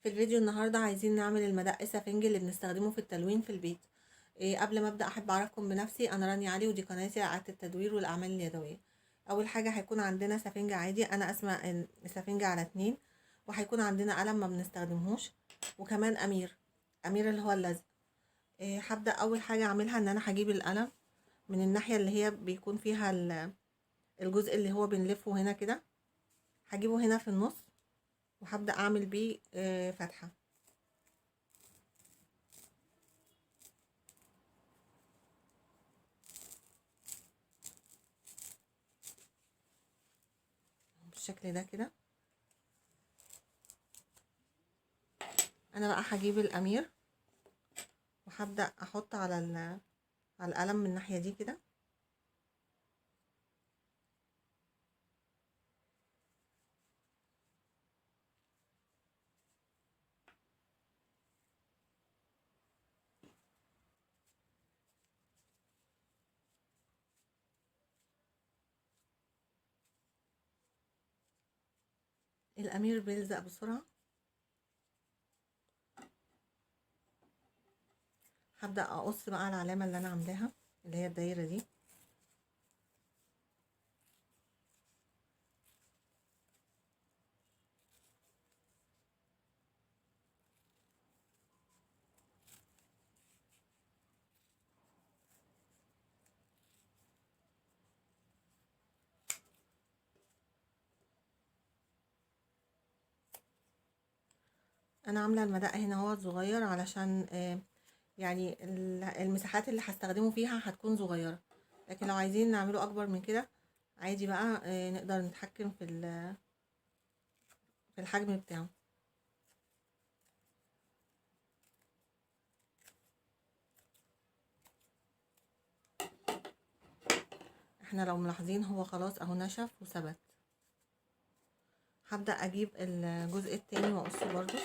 في الفيديو النهاردة عايزين نعمل المدق سفنج اللي بنستخدمه في التلوين في البيت. قبل ما ابدأ احب اعرفكم بنفسي، انا رانيا علي ودي قناتي اعادة التدوير والاعمال اليدوية. اول حاجة هيكون عندنا سفنج عادي، انا اسمى سفنج على 2، وهيكون عندنا قلم ما بنستخدمهوش، وكمان امير اللي هو اللزق. هبدأ اول حاجة اعملها ان انا هجيب القلم من الناحية اللي هي بيكون فيها الجزء اللي هو بنلفه هنا كده، هجيبه هنا في النص وهبدأ اعمل بيه فتحة بالشكل ده كده. انا بقى هجيب الامير وهبدأ احط على القلم من الناحية دي كده، الامير بيلزق بسرعة. هبدأ اقص بقى العلامة اللي انا عاملاها اللي هي الدايرة دي، انا عاملة المدق هنا هو صغير علشان يعني المساحات اللي هستخدمه فيها هتكون صغيرة، لكن لو عايزين نعمله اكبر من كده عادي بقى، نقدر نتحكم في الحجم بتاعه. احنا لو ملاحظين هو خلاص اهو نشف وثبت. هبدأ اجيب الجزء التاني واقصه برضو.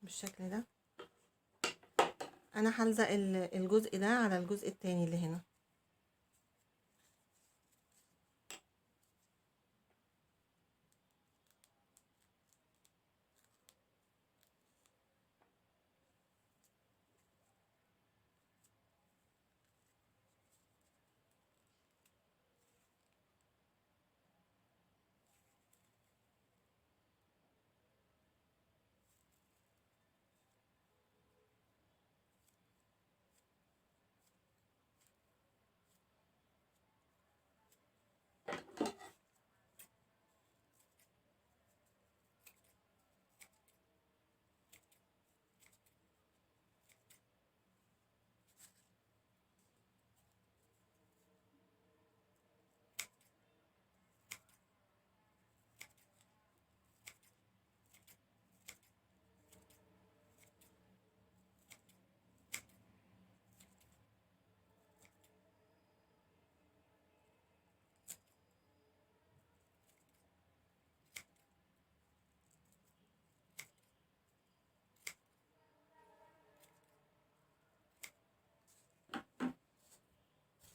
بالشكل ده انا هلزق الجزء ده على الجزء التاني اللي هنا.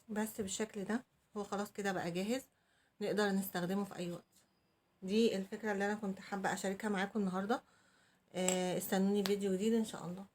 بس بالشكل ده هو خلاص كده بقى جاهز، نقدر نستخدمه في اي وقت. دي الفكرة اللي انا كنت حابة اشاركها معاكم النهاردة. استنوني فيديو جديد ان شاء الله.